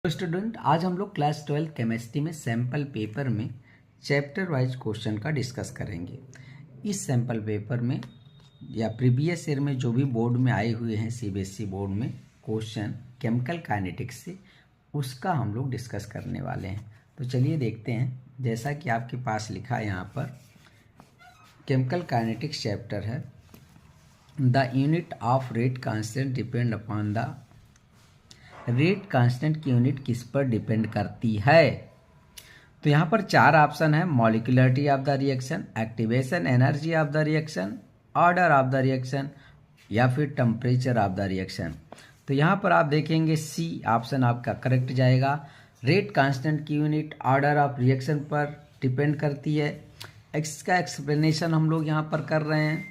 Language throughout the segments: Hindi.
तो स्टूडेंट, आज हम लोग क्लास 12 केमिस्ट्री में सैम्पल पेपर में चैप्टर वाइज क्वेश्चन का डिस्कस करेंगे। इस सैम्पल पेपर में या प्रीवियस ईयर में जो भी बोर्ड में आए हुए हैं सीबीएसई बोर्ड में क्वेश्चन केमिकल काइनेटिक्स से, उसका हम लोग डिस्कस करने वाले हैं। तो चलिए देखते हैं। जैसा कि आपके पास लिखा है यहाँ पर, केमिकल काइनेटिक्स चैप्टर है। The unit of rate constant depend upon the rate constant की यूनिट किस पर डिपेंड करती है। तो यहाँ पर चार ऑप्शन है: molecularity of the reaction, activation energy of the reaction, order of the reaction या फिर टेम्परेचर ऑफ द रिएक्शन। तो यहाँ पर आप देखेंगे सी ऑप्शन आपका करेक्ट जाएगा। रेट कांस्टेंट की यूनिट ऑर्डर ऑफ रिएक्शन पर डिपेंड करती है। इसका एक्सप्लेनेशन हम लोग यहाँ पर कर रहे हैं।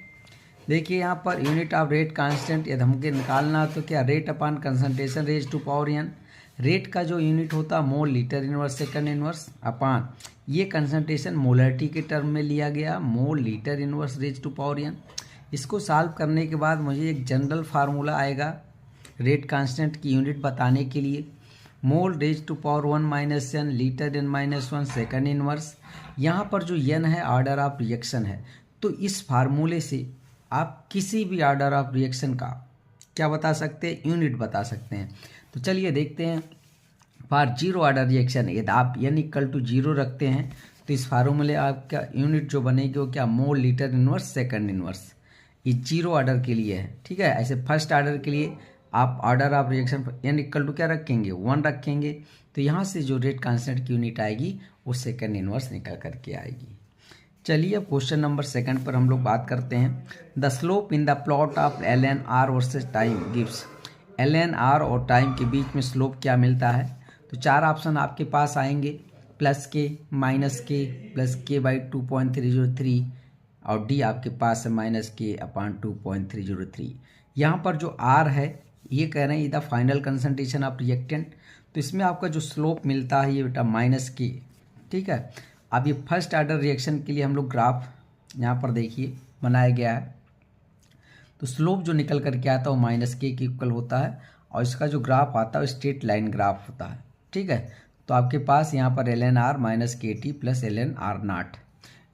देखिए यहाँ per unit of rate constant यदि हमको निकालना तो क्या, rate upon concentration raise to power n. Rate का जो यूनिट होता है mole litre inverse second inverse upon ये कंसंट्रेशन मोलरिटी के टर्म में लिया गया, mole litre inverse raise to power n. इसको सॉल्व करने के बाद मुझे एक जनरल फार्मूला आएगा रेट कांस्टेंट की यूनिट बताने के लिए। Mole raise to power 1 minus n, litre n minus 1 second inverse. यहाँ पर जो एन है ऑर्डर ऑफ रिएक्शन है। तो इस फार्मूले से आप किसी भी ऑर्डर ऑफ रिएक्शन का क्या बता सकते हैं, यूनिट बता सकते हैं। तो चलिए देखते हैं। फॉर जीरो ऑर्डर रिएक्शन यदि आप n इक्वल टू जीरो रखते हैं तो इस फार्मूले आपका यूनिट जो बनेगी वो क्या, मोल लीटर इनवर्स सेकंड इनवर्स। ये जीरो ऑर्डर के लिए है, ठीक है। ऐसे फर्स्ट ऑर्डर के लिए आप order of reaction n equal to क्या रखेंगे, 1 रखेंगे। तो यहाँ से जो रेट कांस्टेंट की यूनिट आएगी वो सेकंड इनवर्स निकल करके आएगी। चलिए अब क्वेश्चन नंबर सेकंड पर हम लोग बात करते हैं। The slope in the plot of L N R versus time gives. L N R और टाइम के बीच में स्लोप क्या मिलता है। तो चार ऑप्शन आपके पास आएंगे: प्लस के, माइनस के, प्लस के बाई 2.303 और डी आपके पास है माइनस के अपॉन 2.303। यहाँ पर जो आर है ये कह रहे हैं the final concentration of reactant. तो इसमें आपका जो स्लोप मिलता है ये बेटा माइनस के, ठीक है। अब ये फर्स्ट ऑर्डर रिएक्शन के लिए हम लोग ग्राफ यहाँ पर देखिए बनाया गया है। तो स्लोप जो निकल करके आता है वो माइनस के इक्वल होता है और इसका जो ग्राफ आता है वो स्ट्रेट लाइन ग्राफ होता है, ठीक है। तो आपके पास यहाँ पर L N R minus K T plus L N R naught,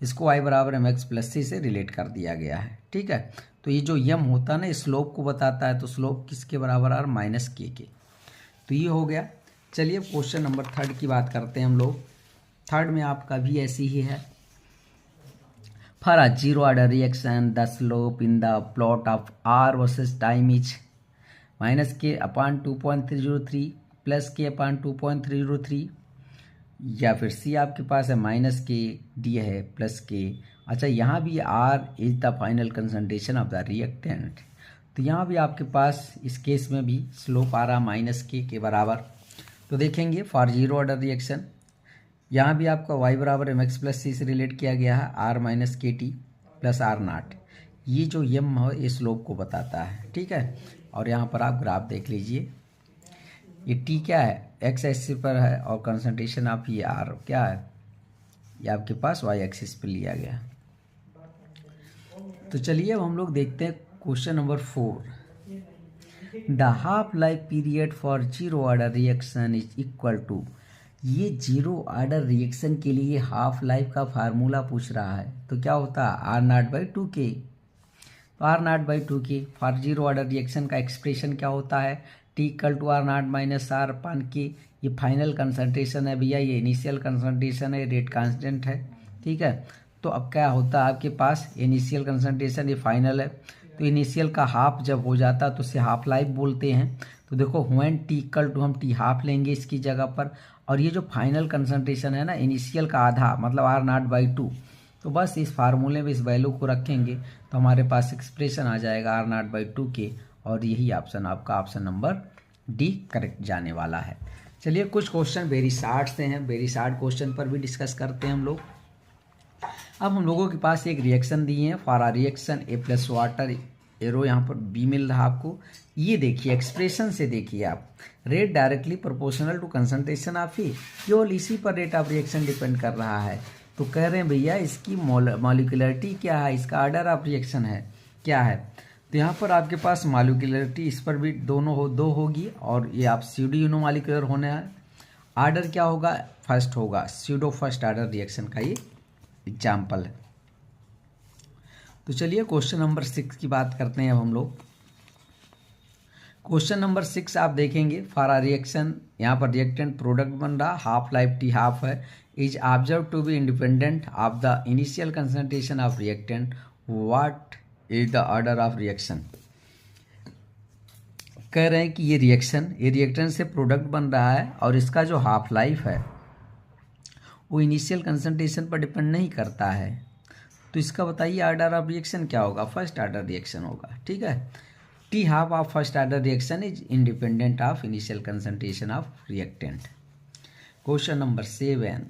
इसको y बराबर एम एक्स प्लस सी से रिलेट कर दिया गया है, ठीक है। तो ये जो यम होता है ना, स्लोप को बताता है। तो स्लोप किसके बराबर आर, माइनस के। तो ये हो गया। चलिए क्वेश्चन नंबर थर्ड की बात करते हैं हम लोग। थर्ड में आपका भी ऐसी ही है। For a zero order reaction the slope in the plot of R versus time is minus के अपॉन 2.303 प्लस के अपॉन 2.303 या फिर सी आपके पास है माइनस के, डी है प्लस के। अच्छा, यहाँ भी R is the final concentration of the reactant. तो यहाँ भी आपके पास इस केस में भी स्लोप आ रहा माइनस के बराबर। तो देखेंगे फॉर जीरो ऑर्डर रिएक्शन यहाँ भी आपका y बराबर एम एक्स प्लस सी से रिलेट किया गया है, are minus K T plus are not. ये जो यम है ये स्लोप को बताता है, ठीक है। और यहाँ पर आप ग्राफ देख लीजिए, ये टी क्या है, एक्स एक्सिस पर है और कंसंट्रेशन आप ये आर क्या है, ये आपके पास y एक्सिस पर लिया गया। तो चलिए अब हम लोग देखते हैं question number 4। The half life period for zero order reaction is equal to. ये जीरो ऑर्डर रिएक्शन के लिए हाफ लाइफ का फार्मूला पूछ रहा है। तो क्या होता है, आर नॉट बाई 2k। तो R not by 2k for zero order reaction का एक्सप्रेशन क्या होता है, T equal to R not minus R upon K. ये फाइनल कंसंट्रेशन है भैया, ये इनिशियल कंसंट्रेशन है, रेट कांस्टेंट है, ठीक है। तो अब क्या होता है आपके पास, इनिशियल कंसंट्रेशन ये फाइनल है। तो इनिशियल का हाफ जब हो जाता है तो उसे हाफ लाइफ बोलते हैं। तो देखो व्हेन टी इक्वल टू, हम टी हाफ लेंगे इसकी जगह पर, और ये जो फाइनल कंसंट्रेशन है ना, इनिशियल का आधा मतलब आर नॉट बाई 2। तो बस इस फार्मूले में इस वैल्यू को रखेंगे तो हमारे पास एक्सप्रेशन आ जाएगा आर नॉट बाई 2k। और यही ऑप्शन आपका ऑप्शन नंबर डी करेक्ट जाने वाला है। चलिए कुछ क्वेश्चन वेरी शार्ट से हैं, वेरी शार्ट क्वेश्चन पर भी डिस्कस करते हैं हम लोग। अब हम लोगों के पास एक रिएक्शन दिए हैं, for uh reaction A plus water, arrow यहाँ पर बी मिल रहा आपको। ये देखिए एक्सप्रेशन से देखिए आप, rate directly proportional to concentration of ही, केवल इसी पर रेट ऑफ रिएक्शन डिपेंड कर रहा है। तो कह रहे हैं भैया इसकी मॉलिक्यूलरिटी क्या है, इसका ऑर्डर ऑफ रिएक्शन है क्या है। तो यहाँ पर आपके पास मॉलिक्यूलरिटी इस पर भी दो होगी और ये आप सीडी यूनो मॉलिक्यूलर होने है। आर्डर क्या होगा, फर्स्ट होगा, स्यूडो फर्स्ट आर्डर रिएक्शन का ये एग्जाम्पल है। तो चलिए क्वेश्चन नंबर 6 की बात करते हैं अब हम लोग। क्वेश्चन नंबर 6 आप देखेंगे, फॉर अ रिएक्शन, यहाँ पर रिएक्टेंट प्रोडक्ट बन रहा, हाफ लाइफ टी हाफ है, is observe to be independent of the initial concentration of reactant, what is the order of reaction. कह रहे हैं कि ये रिएक्टेंट से प्रोडक्ट बन रहा है और इसका जो हाफ लाइफ है वो इनिशियल कंसंट्रेशन पर डिपेंड नहीं करता है। तो इसका बताइए ऑर्डर ऑफ रिएक्शन क्या होगा, फर्स्ट ऑर्डर रिएक्शन होगा। ठीक है, T half of first order reaction is independent of initial concentration of reactant. Question number 7,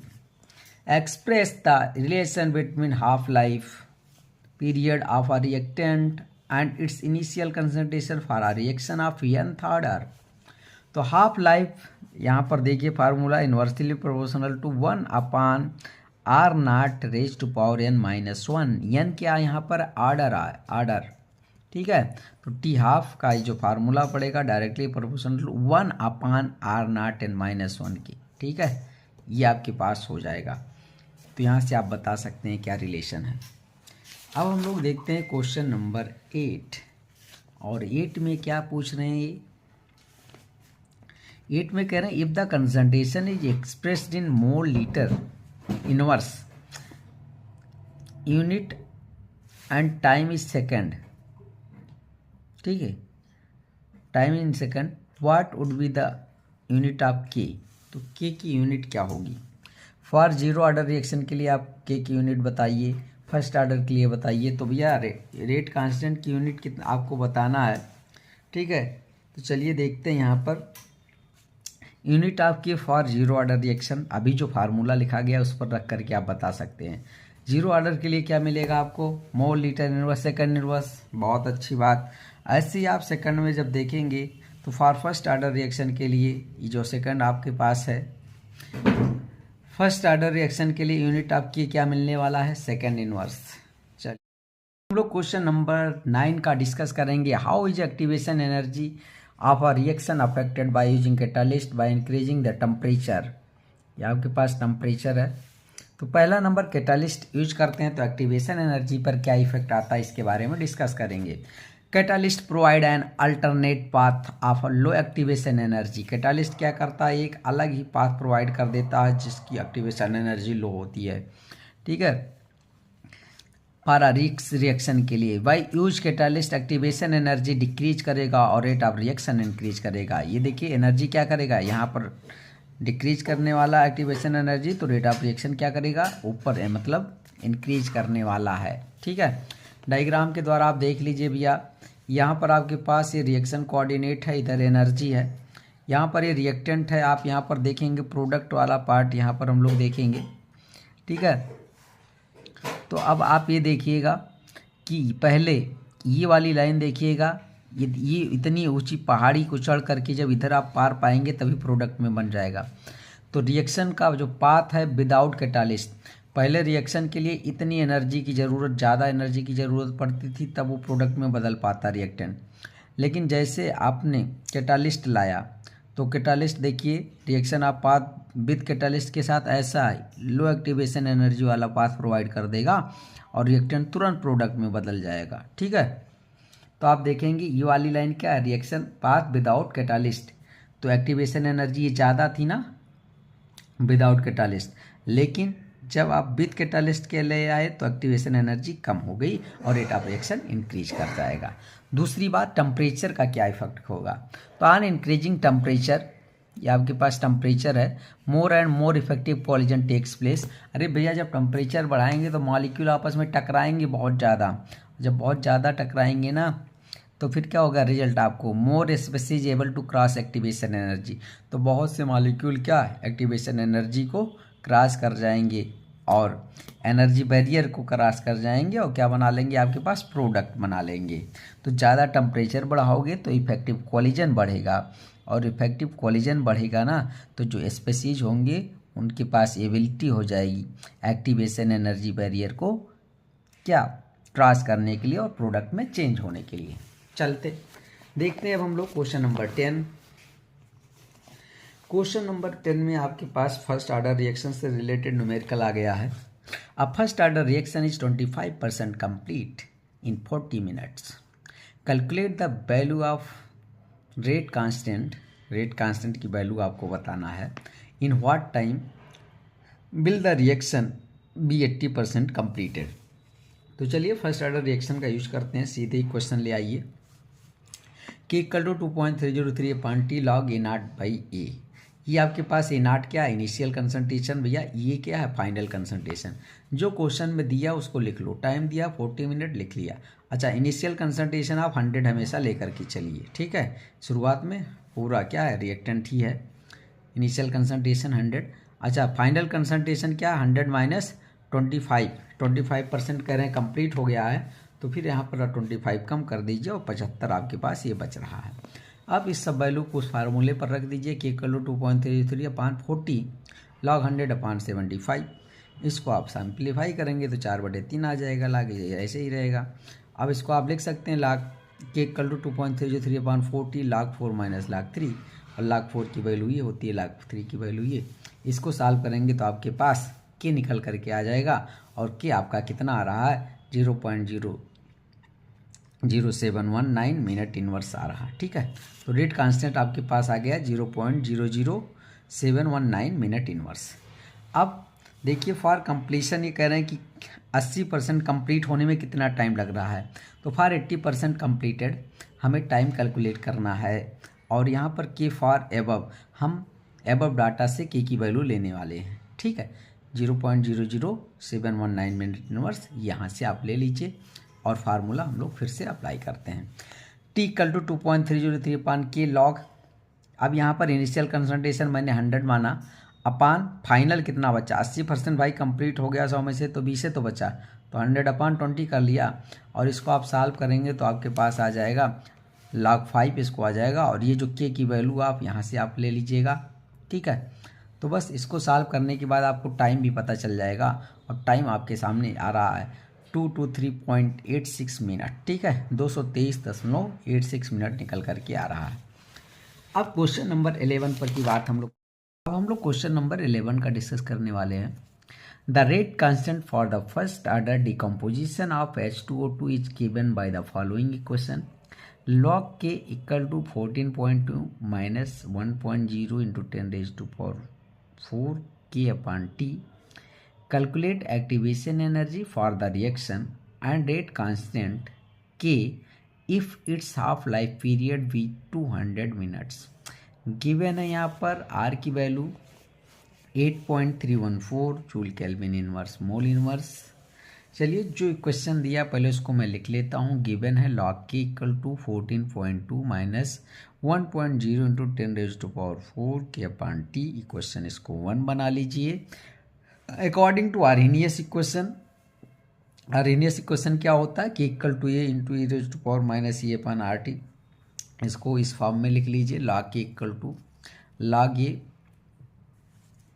express the relation between half life period of a reactant and its initial concentration for a reaction of nth order। तो हाफ लाइफ यहाँ पर देखिए formula inversely proportional to 1 upon R not raise to power n minus 1। n क्या यहाँ पर आर्डर। ठीक है, तो टी हाफ का जो फार्मूला पड़ेगा directly proportional to 1 upon R not n minus 1 की। ठीक है, ये आपके पास हो जाएगा। तो यहाँ से आप बता सकते हैं क्या रिलेशन है। अब हम लोग देखते हैं क्वेश्चन नंबर 8, और 8 में क्या पूछ रहे हैं ये, 8 में कह रहे हैं if the concentration is expressed in mole litre inverse unit and time is second. ठीक है, time in second, what would be the unit of के। तो के की यूनिट क्या होगी। फॉर जीरो ऑर्डर रिएक्शन के लिए आप के की यूनिट बताइए, फर्स्ट ऑर्डर के लिए बताइए। तो भैया रेट कांस्टेंट की यूनिट कितना आपको बताना है। ठीक है, तो चलिए देखते हैं यहाँ पर यूनिट ऑफ के फॉर जीरो ऑर्डर रिएक्शन। अभी जो फार्मूला लिखा गया उस पर रख करके आप बता सकते हैं। जीरो ऑर्डर के लिए क्या मिलेगा आपको, मोल लीटर इनवर्स सेकंड इनवर्स। बहुत अच्छी बात। ऐसे ही आप सेकंड में जब देखेंगे तो फॉर फर्स्ट ऑर्डर रिएक्शन के लिए ये जो सेकंड आपके पास है, फर्स्ट ऑर्डर रिएक्शन के लिए यूनिट आपकी क्या मिलने वाला है, सेकंड इनवर्स। चलिए हम लोग क्वेश्चन नंबर 9 का डिस्कस करेंगे। How is activation energy of a reaction affected by using catalyst by increasing the temperature. ये आपके पास टेम्परेचर है। तो पहला नंबर कैटालिस्ट यूज करते हैं तो एक्टिवेशन एनर्जी पर क्या इफेक्ट आता है इसके बारे में डिस्कस करेंगे। Catalyst provide an alternate path of low activation energy. Catalyst क्या करता है, एक अलग ही पाथ प्रोवाइड कर देता है जिसकी एक्टिवेशन एनर्जी लो होती है। ठीक है, पैरारिक्स रिएक्शन के लिए by use catalyst activation energy decrease करेगा और रेट ऑफ रिएक्शन इंक्रीज करेगा। ये देखिए एनर्जी क्या करेगा, यहाँ पर डिक्रीज करने वाला एक्टिवेशन एनर्जी, तो रेट ऑफ रिएक्शन क्या करेगा, ऊपर है मतलब इंक्रीज करने वाला है। ठीक है, डायग्राम के द्वारा आप देख लीजिए भैया, यहाँ पर आपके पास ये रिएक्शन कोऑर्डिनेट है, इधर एनर्जी है, यहाँ पर ये रिएक्टेंट है। आप यहाँ पर देखेंगे प्रोडक्ट वाला पार्ट यहाँ पर हम लोग देखेंगे। ठीक है, तो अब आप ये देखिएगा कि पहले ये वाली लाइन देखिएगा, ये इतनी ऊंची पहाड़ी को चढ़ करके जब इधर आप पार पाएंगे तभी प्रोडक्ट में बन जाएगा। तो रिएक्शन का जो पाथ है विदाउट कैटालिस्ट, पहले रिएक्शन के लिए इतनी एनर्जी की ज़रूरत, ज़्यादा एनर्जी की ज़रूरत पड़ती थी तब वो प्रोडक्ट में बदल पाता रिएक्टेंट। लेकिन जैसे आपने कैटालिस्ट लाया तो कैटालिस्ट देखिए रिएक्शन आप पाथ विद कैटालिस्ट के साथ ऐसा लो एक्टिवेशन एनर्जी वाला पाथ प्रोवाइड कर देगा और रिएक्टेंट तुरंत प्रोडक्ट में बदल जाएगा। ठीक है, तो आप देखेंगे ये वाली लाइन क्या है, रिएक्शन पाथ विदाउट कैटालिस्ट। तो एक्टिवेशन एनर्जी ये ज़्यादा थी ना विदाउट कैटालिस्ट, लेकिन जब आप विद कैटालिस्ट के ले आए तो एक्टिवेशन एनर्जी कम हो गई और रेट ऑफ रिएक्शन इंक्रीज कर जाएगा। दूसरी बात टेम्परेचर का क्या इफेक्ट होगा। तो ऑन इंक्रीजिंग टेम्परेचर, ये आपके पास टेम्परेचर है, more and more effective collision takes place. अरे भैया जब टेम्परेचर बढ़ाएंगे तो मॉलिक्यूल आपस में टकराएंगे बहुत ज़्यादा। जब बहुत ज़्यादा टकराएंगे ना तो फिर क्या होगा रिजल्ट आपको, more species able to cross activation energy. तो बहुत से मॉलिक्यूल क्या एक्टिवेशन एनर्जी को क्रॉस कर जाएंगे और एनर्जी बैरियर को क्रॉस कर जाएंगे और क्या बना लेंगे, आपके पास प्रोडक्ट बना लेंगे। तो ज़्यादा टेम्परेचर बढ़ाओगे तो इफेक्टिव कॉलिजन बढ़ेगा और इफेक्टिव कॉलिजन बढ़ेगा ना तो जो स्पीसीज होंगे उनके पास एबिलिटी हो जाएगी एक्टिवेशन एनर्जी बैरियर को क्या क्रॉस करने के लिए और प्रोडक्ट में चेंज होने के लिए। चलते देखते हैं अब हम लोग क्वेश्चन नंबर 10। क्वेश्चन नंबर 10 में आपके पास फर्स्ट ऑर्डर रिएक्शन से रिलेटेड न्यूमेरिकल आ गया है। A first order reaction is 25% complete in 40 minutes. Calculate the value of rate constant की वैल्यू आपको बताना है। In what time will the reaction be 80% completed. तो चलिए फर्स्ट ऑर्डर रिएक्शन का यूज करते हैं, सीधे ही क्वेश्चन ले आइए। K equal to 2.303 upon t log a nought by a. ये आपके पास ए नॉट क्या है, इनिशियल कंसंट्रेशन भैया, ये क्या है, फाइनल कंसंट्रेशन। जो क्वेश्चन में दिया उसको लिख लो, टाइम दिया 40 मिनट लिख लिया। अच्छा, इनिशियल कंसंट्रेशन आप 100 हमेशा लेकर के चलिए, ठीक है। शुरुआत में पूरा क्या है, रिएक्टेंट ही है, इनिशियल कंसंट्रेशन 100। अच्छा, फाइनल कंसंट्रेशन क्या है, 100 माइनस 25% कह रहे हैं कंप्लीट हो गया है, तो फिर यहाँ पर 25 कम कर दीजिए और 75 आपके पास ये बच रहा है। अब इस सब वैल्यू को उस फार्मूले पर रख दीजिए कि equal to 2.33 upon 40 log 100 upon 75। इसको आप सिंप्लीफाई करेंगे तो 4/3 आ जाएगा, लाग ऐसे ही रहेगा। अब इसको आप लिख सकते हैं लाग के इक्वल टू 2.303 अपॉन 40 लाग 4 माइनस लाग 3, और लाग 4 की वैल्यू ये होती है, लाग 3 की वैल्यू ये। इसको सॉल्व करेंगे तो आपके पास के निकल करके आ जाएगा, और के आपका कितना आ रहा है, 0.00719 मिनट इनवर्स आ रहा है, ठीक है। तो रेट कांस्टेंट आपके पास आ गया 0.00719 मिनट इनवर्स। अब देखिए फॉर कंप्लीशन ये कह रहे हैं कि 80% कंप्लीट होने में कितना टाइम लग रहा है, तो फॉर 80% कंप्लीटेड हमें टाइम कैलकुलेट करना है, और यहाँ पर के फॉर एबव, हम एबव डाटा से के की वैल्यू लेने वाले हैं, ठीक है। 0.00719 मिनट इनवर्स यहाँ से आप ले लीजिए, और फार्मूला हम लोग फिर से अप्लाई करते हैं। टी इक्वल टू 2.303 अपान के लॉग, अब यहाँ पर इनिशियल कंसंट्रेशन मैंने 100 माना, अपान फाइनल कितना बचा, 80% भाई कंप्लीट हो गया 100 में से, तो 20 से तो बचा, तो 100 अपान 20 कर लिया, और इसको आप सॉल्व करेंगे तो आपके पास आ जाएगा log 5 इसको आ जाएगा, और ये जो के की वैल्यू आप यहाँ से आप ले लीजिएगा, ठीक है। तो बस इसको सॉल्व करने के बाद आपको टाइम भी पता चल जाएगा, और टाइम आपके सामने आ रहा है 223.86 मिनट, ठीक है, 223.86 मिनट निकल करके आ रहा है। अब क्वेश्चन नंबर 11 पर की बात हम लोग क्वेश्चन नंबर 11 का डिस्कस करने वाले हैं। The rate constant for the first order decomposition of H2O2 is given by the following equation. log k equal to 14.2 minus 1.0 into 10⁴ k upon T. Calculate activation energy for the reaction and rate constant K if its half life period be 200 minutes. Given है यहाँ पर R की value 8.314 joule kelvin inverse mole inverse. चलिए जो इक्वेशन दिया पहले उसको मैं लिख लेता हूँ। गिवन है log k equal to 14.2 minus 1.0 into 10⁴ k upon T. Equation इसको 1 बना लीजिए। अकॉर्डिंग टू आर्हेनियस इक्वेशन क्या होता है कि equal to A into e⁻ minus e upon R T. इसको इस फॉर्म में लिख लीजिए, log K equal to log A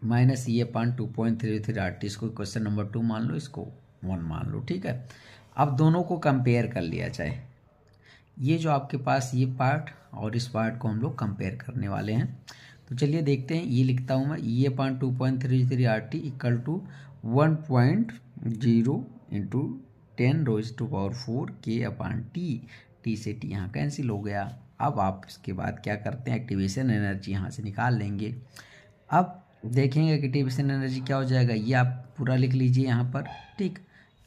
minus e upon 2.33 R T. इसको क्वेश्चन नंबर 2 मान लो, इसको 1 मान लो, ठीक है। अब दोनों को कंपेयर कर लिया जाए, ये जो आपके पास ये पार्ट और इस पार्ट को हम लोग कंपेयर करने वाले हैं। तो चलिए देखते हैं, ये लिखता हूँ मैं e upon 2.33 R T equal to 1.0 into 10⁴ K upon T. T से टी यहाँ कैंसिल हो गया। अब आप इसके बाद क्या करते हैं, एक्टिवेशन एनर्जी यहाँ से निकाल लेंगे। अब देखेंगे एक्टिवेशन एनर्जी क्या हो जाएगा, ये आप पूरा लिख लीजिए यहाँ पर, ठीक।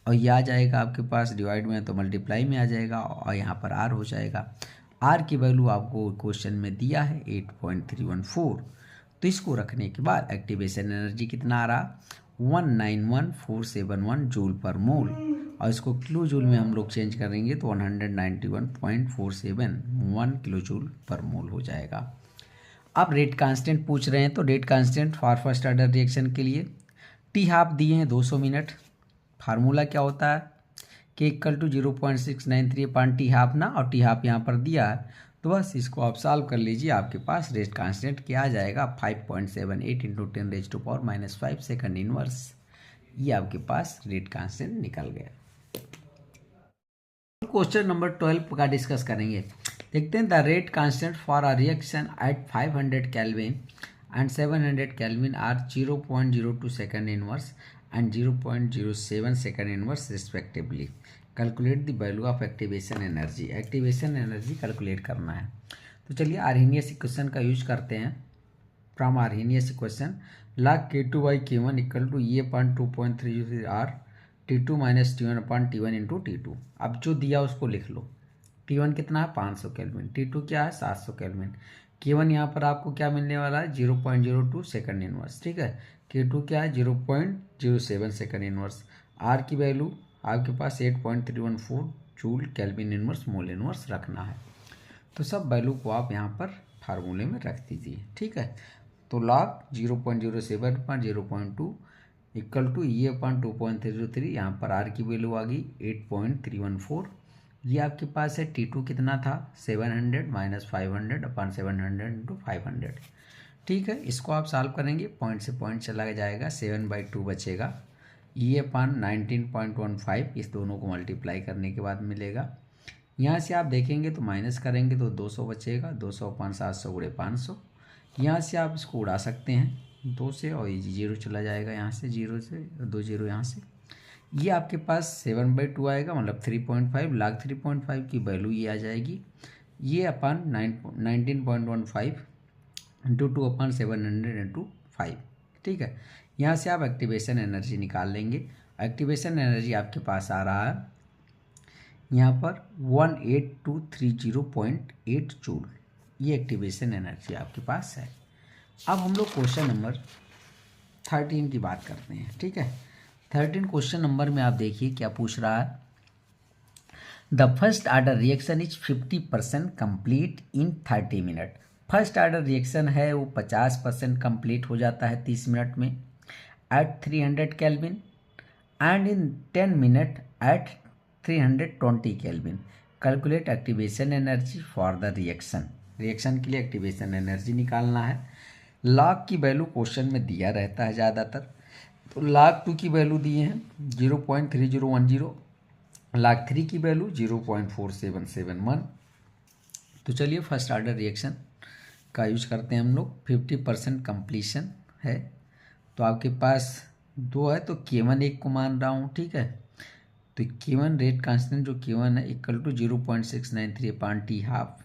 और ये आ जाएगा आपके पास डिवाइड में तो मल्टीप्लाई में आ जाएगा, और यहाँ पर आर हो जाएगा। आर की वैल्यू आपको क्वेश्चन में दिया है 8.314। तो इसको रखने के बाद एक्टिवेशन एनर्जी कितना आ रहा, 191471 जूल पर मोल, और इसको किलो जूल में हम लोग चेंज करेंगे तो 191.471 किलो जूल पर मोल हो जाएगा। अब रेट कांस्टेंट पूछ रहे हैं, तो rate constant for first order reaction के लिए टी हाफ दिए हैं 200 मिनट। फार्मूला क्या होता है, K equal to 0.693 upon T half ना, और टी हाफ यहाँ पर दिया है, तो बस इसको आप सॉल्व कर लीजिए। आपके पास रेट कांस्टेंट क्या आ जाएगा, 5.78 इंटू 10⁻⁻⁵ सेकंड इनवर्स। ये आपके पास रेट कांस्टेंट निकल गया। क्वेश्चन नंबर 12 का डिस्कस करेंगे। देखते हैं the rate constant for a reaction at 500 kelvin and 700 Kelvin are 0.02 second inverse and 0.07 second inverse respectively. Calculate the value of activation energy. Activation energy calculate करना है। तो चलिए आर्हेनियस इक्वेशन का यूज करते हैं। From Arrhenius equation log K2/K1 equal to E upon 2.3 R T2 minus T1 upon T1 into T2। अब जो दिया उसको लिख लो। T1 कितना है 500 केल्विन, T2 क्या है 700 केल्विन, K1 यहाँ पर आपको क्या मिलने वाला है 0.02 सेकंड इनवर्स, ठीक है। K2 क्या है 0.07 सेकंड इनवर्स। R की वैल्यू आपके पास 8.314 joule kelvin inverse mole inverse रखना है। तो सब वैल्यू को आप यहाँ पर फार्मूले में रख दीजिए, ठीक है। तो लॉग 0.07 पर 0.2 इक्वल टू E अपॉन 2.303, यहाँ पर R की वैल्यू आ गई 8.314। ये आपके पास है T2 कितना था 700 माइनस 500 अपॉन 700 इंटू 500, ठीक है। इसको आप सॉल्व करेंगे, पॉइंट से पॉइंट चला जाएगा, 7/2 बचेगा। E अपॉन 19.15 इस दोनों को मल्टीप्लाई करने के बाद मिलेगा। यहाँ से आप देखेंगे तो माइनस करेंगे तो 200 बचेगा, 200 अपॉन 700 गुणे 500। यहाँ से आप इसको उड़ा सकते हैं 2 से, और ये 0 चला जाएगा यहाँ से, 0 से 2 0 यहाँ से। ये आपके पास 7/2 आएगा, मतलब 3.5 लाख 3.5 की वैल्यू ये आ जाएगी। ये अपन 19.15 इंटू 2 अपन 700 इंटू 5, ठीक है। यहाँ से आप एक्टिवेशन एनर्जी निकाल लेंगे। एक्टिवेशन एनर्जी आपके पास आ रहा है यहाँ पर 18230.8 जूल। ये एक्टिवेशन एनर्जी आपके पास है। अब हम लोग क्वेश्चन नंबर 13 की बात करते हैं, ठीक है। 13 क्वेश्चन नंबर में आप देखिए क्या पूछ रहा है। The first order reaction is 50% complete in 30 minute. First order reaction है वो 50% कंप्लीट हो जाता है 30 मिनट में at 300 kelvin and in 10 minute at 320 kelvin. Calculate activation energy for the reaction. Reaction के लिए एक्टिवेशन एनर्जी निकालना है। लॉग की वैल्यू क्वेश्चन में दिया रहता है ज़्यादातर, तो log 2 की वैल्यू दिए हैं 0.3010, log 3 की वैल्यू 0.4771। तो चलिए फर्स्ट ऑर्डर रिएक्शन का यूज करते हैं हम लोग। 50% कंप्लीशन है, तो आपके पास 2 है, तो K1 1 को मान रहा हूँ, ठीक है। तो K1 रेट कांस्टेंट जो K1 है equal to 0.693 upon T half.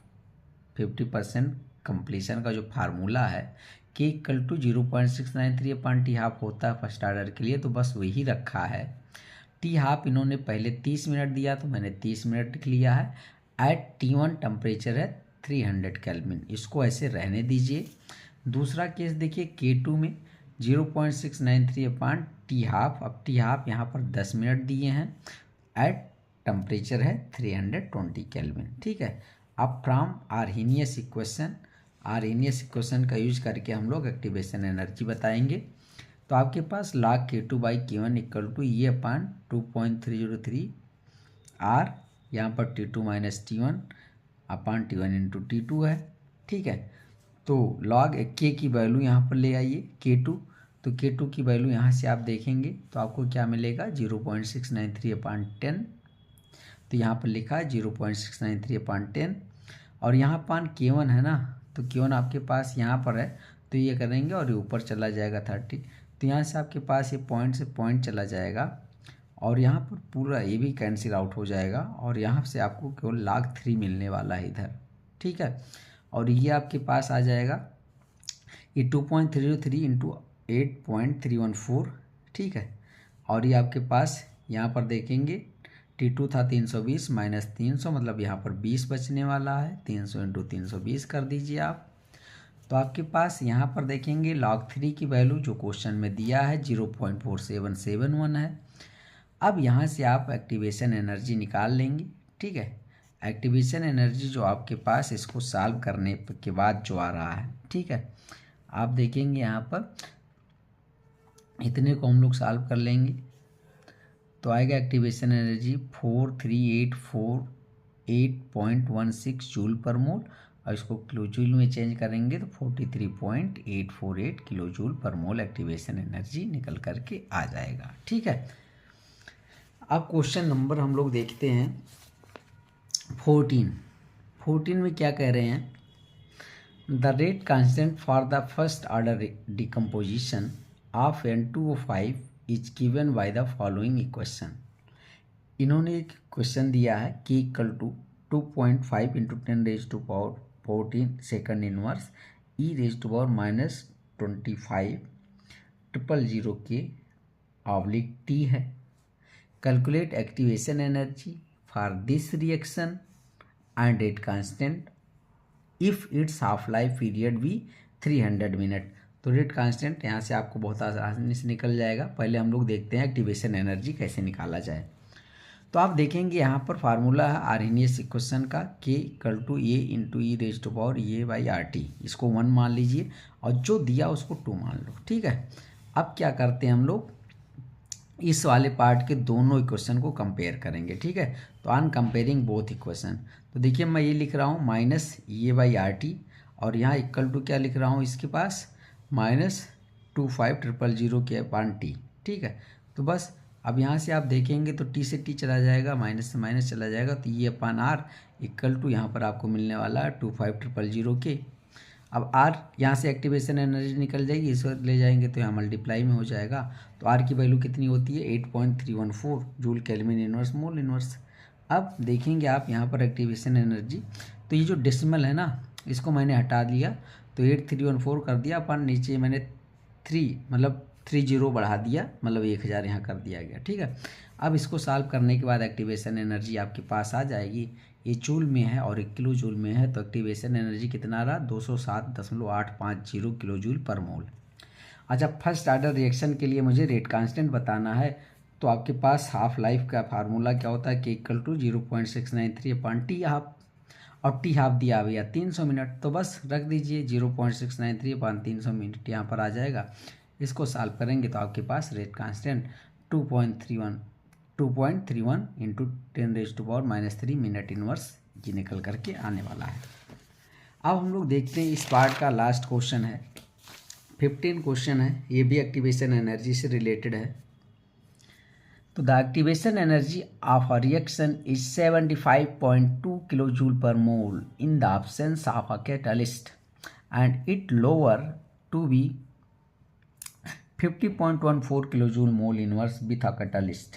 50% completion का जो फार्मूला है K equal to 0.693 upon T half होता है फर्स्ट ऑर्डर के लिए, तो बस वही रखा है। T हाफ इन्होंने पहले 30 मिनट दिया तो मैंने 30 मिनट लिख लिया है। एट T1 टेम्परेचर है 300 केल्विन, इसको ऐसे रहने दीजिए। दूसरा केस देखिए K2 में 0.693 अपॉन T हाफ। अब T हाफ यहाँ पर 10 मिनट दिए हैं, एट टेम्परेचर है 320 केल्विन, ठीक है। अब फ्रॉम आर्हेनियस इक्वेशन का यूज करके हम लोग एक्टिवेशन एनर्जी बताएंगे। तो आपके पास log K2/K1 equal to E upon 2.303 R, यहाँ पर T2 minus T1 upon T1 into T2 है, ठीक है। तो log K की वैल्यू यहाँ पर ले आइए K2, तो K2 की वैल्यू यहाँ से आप देखेंगे तो आपको क्या मिलेगा 0.693 अपॉन 10। तो यहाँ पर लिखा है 0.693 अपॉन 10, और यहाँ पान K1 है ना, तो K1 आपके पास यहाँ पर है, तो ये करेंगे और ये ऊपर चला जाएगा 30। तो यहाँ से आपके पास ये पॉइंट से पॉइंट चला जाएगा, और यहाँ पर पूरा ये भी कैंसिल आउट हो जाएगा, और यहाँ से आपको केवल log 3 मिलने वाला है इधर, ठीक है। और ये आपके पास आ जाएगा ये 2.303 इंटू 8.314, ठीक है। और ये आपके पास यहाँ पर देखेंगे T2 था 320 माइनस 300, मतलब यहाँ पर 20 बचने वाला है। 300 इंटू 320 कर दीजिए आप, तो आपके पास यहाँ पर देखेंगे log 3 की वैल्यू जो क्वेश्चन में दिया है 0.4771 है। अब यहाँ से आप एक्टिवेशन एनर्जी निकाल लेंगे, ठीक है। एक्टिवेशन एनर्जी जो आपके पास इसको सॉल्व करने के बाद जो आ रहा है, ठीक है, आप देखेंगे यहाँ पर इतने को हम लोग सॉल्व कर लेंगे तो आएगा एक्टिवेशन एनर्जी 43848.16 जूल पर मोल, और इसको किलो जूल में चेंज करेंगे तो 43.848 किलो जूल पर मोल एक्टिवेशन एनर्जी निकल करके आ जाएगा, ठीक है। अब क्वेश्चन नंबर हम लोग देखते हैं 14 में क्या कह रहे हैं। The rate constant for the first order decomposition of N2O5 is given by the following equation. इन्होंने एक क्वेश्चन दिया है K equal to 2.5 into 10⁻14 second inverse e⁻25 000K oblique T है। Calculate activation energy for this reaction and rate constant if its half life period भी 300 मिनट। तो रेट कांस्टेंट यहाँ से आपको बहुत आसानी से निकल जाएगा। पहले हम लोग देखते हैं एक्टिवेशन एनर्जी कैसे निकाला जाए। तो आप देखेंगे यहाँ पर फार्मूला है आर्हेनियस इक्वेशन का K equal to A into E⁻A/RT। इसको 1 मान लीजिए और जो दिया उसको 2 मान लो। ठीक है, अब क्या करते हैं हम लोग इस वाले पार्ट के दोनों इक्वेशन को कंपेयर करेंगे। ठीक है, तो ऑन कंपेयरिंग बोथ इक्वेशन, तो देखिए मैं ये लिख रहा हूँ -A/RT और यहाँ इक्वल टू क्या लिख रहा हूँ इसके पास -2500K/T। ठीक है, तो बस अब यहाँ से आप देखेंगे तो T से T चला जाएगा, माइनस से माइनस चला जाएगा, तो ये अपन R इक्वल टू यहाँ पर आपको मिलने वाला है 2500K। अब R यहाँ से एक्टिवेशन एनर्जी निकल जाएगी, इसको ले जाएंगे तो यहाँ मल्टीप्लाई में हो जाएगा। तो R की वैल्यू कितनी होती है 8.314 joule kelvin inverse mole inverse. अब देखेंगे आप यहाँ पर एक्टिवेशन एनर्जी, तो ये जो डेसिमल है ना इसको मैंने हटा दिया, तो 8314 कर दिया अपन, नीचे मैंने 30 बढ़ा दिया, मतलब 1000 यहाँ कर दिया गया। ठीक है, अब इसको सॉल्व करने के बाद एक्टिवेशन एनर्जी आपके पास आ जाएगी। ये जूल में है और 1 किलो जूल में है, तो एक्टिवेशन एनर्जी कितना रहा 207.850 किलो जूल पर मोल। अच्छा, फर्स्ट ऑर्डर रिएक्शन के लिए मुझे रेट कांस्टेंट बताना है, तो आपके पास हाफ लाइफ का फार्मूला क्या होता है K equal to 0.693/T half, और T हाफ दिया भैया 300 मिनट, तो बस रख दीजिए 0.693/300 मिनट यहाँ पर आ जाएगा। इसको सॉल्व करेंगे तो आपके पास rate constant 2.31 into 10⁻³ minute inverse ये निकल करके आने वाला है। अब हम लोग देखते हैं इस पार्ट का लास्ट क्वेश्चन है, 15 क्वेश्चन है, ये भी एक्टिवेशन एनर्जी से रिलेटेड है। तो the activation energy of a reaction is 75.2 kilo joule per mole in the absence of a catalyst and it lower to be 50.14 kilojoule mole inverse with a catalyst.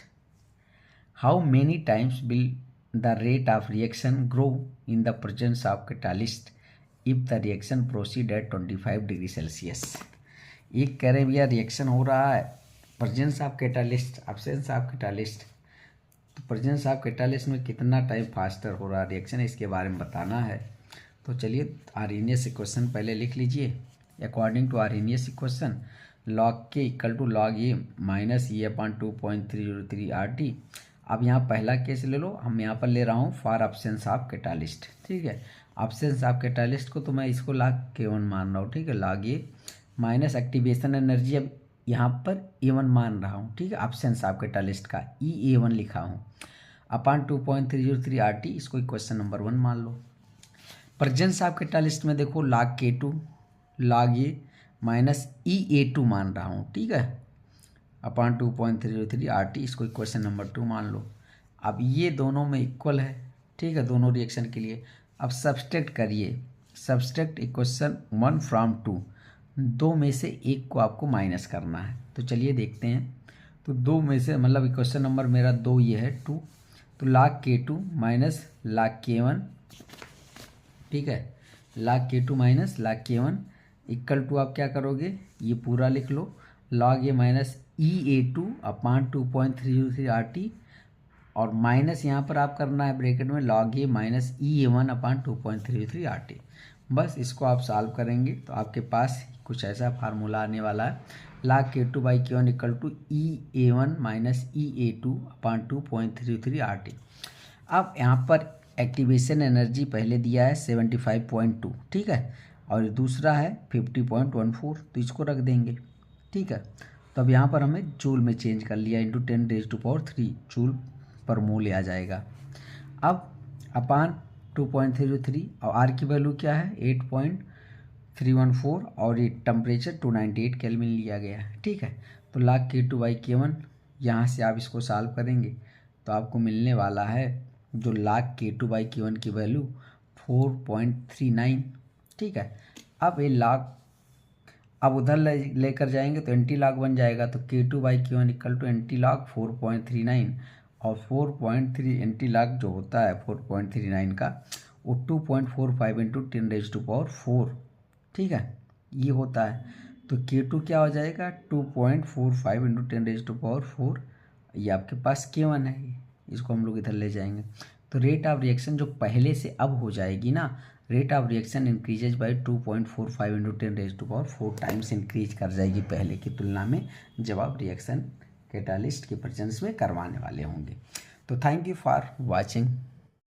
How many times will the rate of reaction grow in the presence of catalyst if the reaction proceed at 25 degree Celsius. एक कह रहे भैया रिएक्शन हो रहा है presence of catalyst, absence of catalyst, तो प्रेजेंस ऑफ कैटालिस्ट में कितना टाइम फास्टर हो रहा है रिएक्शन, इसके बारे में बताना है। तो चलिए आर्हेनियस इक्वेशन पहले लिख लीजिए। According to Arrhenius equation log K equal to log A minus E/2.303RT। अब यहाँ पहला केस ले लो, हम यहाँ पर ले रहा हूँ फॉर एब्सेंस ऑफ कैटालिस्ट। ठीक है, एब्सेंस ऑफ कैटालिस्ट को तो मैं इसको log K1 मान रहा हूँ। ठीक है, log A minus activation energy अब यहाँ पर A1 मान रहा हूँ। ठीक है, एब्सेंस ऑफ कैटालिस्ट का EA1 लिखा हूँ अपॉन 2.303RT, इसको इक्वेशन नंबर 1 मान लो। प्रेजेंस ऑफ कैटालिस्ट में देखो log K2 log A minus EA2 मान रहा हूँ। ठीक है, अपॉन 2.303RT, इसको इक्वेशन नंबर 2 मान लो। अब ये दोनों में इक्वल है। ठीक है, दोनों रिएक्शन के लिए अब सब्सट्रैक्ट करिए, सब्सट्रैक्ट इक्वेशन 1 फ्रॉम 2, दो में से एक को आपको माइनस करना है। तो चलिए देखते हैं, तो दो में से मतलब इक्वेशन नंबर मेरा 2 ये है 2, तो log K2 minus log K1। ठीक है, log K2 minus log K1 equal to आप क्या करोगे, ये पूरा लिख लो log A minus EA2 upon 2.303RT, और माइनस यहाँ पर आप करना है ब्रैकेट में log A minus EA1 upon 2.303RT। बस इसको आप सॉल्व करेंगे तो आपके पास कुछ ऐसा फार्मूला आने वाला है, log K2/K1 equal to EA1 minus EA2 upon 2.303RT। अब यहाँ पर एक्टिवेशन एनर्जी पहले दिया है 75.2, ठीक है, और दूसरा है 50.14, तो इसको रख देंगे। ठीक है, तो अब यहाँ पर हमें जूल में चेंज कर लिया, इंटू 10⁻³ जूल पर मोल आ जाएगा। अब अपान 2.03 और आर की वैल्यू क्या है 8.314 और ये टेम्परेचर 298 केल्विन लिया गया है। ठीक है, तो log K2/K1 यहाँ से आप इसको सॉल्व करेंगे तो आपको मिलने वाला है जो log K2/K1 की वैल्यू 4.39। ठीक है, अब ये log अब उधर लेकर जाएंगे तो एंटी लॉग बन जाएगा, तो K2/K1 equal to anti log 4.39 और 4.3 एंटी लॉग जो होता है 4.39 का वो 2.45 इंटू 10⁻⁴, ठीक है, ये होता है। तो K2 क्या हो जाएगा 2.45 इंटू 10⁻⁴, ये आपके पास K1 है, इसको हम लोग इधर ले जाएंगे। तो रेट ऑफ रिएक्शन जो पहले से अब हो जाएगी ना, rate of reaction increases by 2.45 into 10⁻⁴ times increase कर जाएगी पहले की तुलना में, जब आप रिएक्शन कैटालिस्ट के प्रेजेंस में करवाने वाले होंगे। तो थैंक यू फॉर वॉचिंग।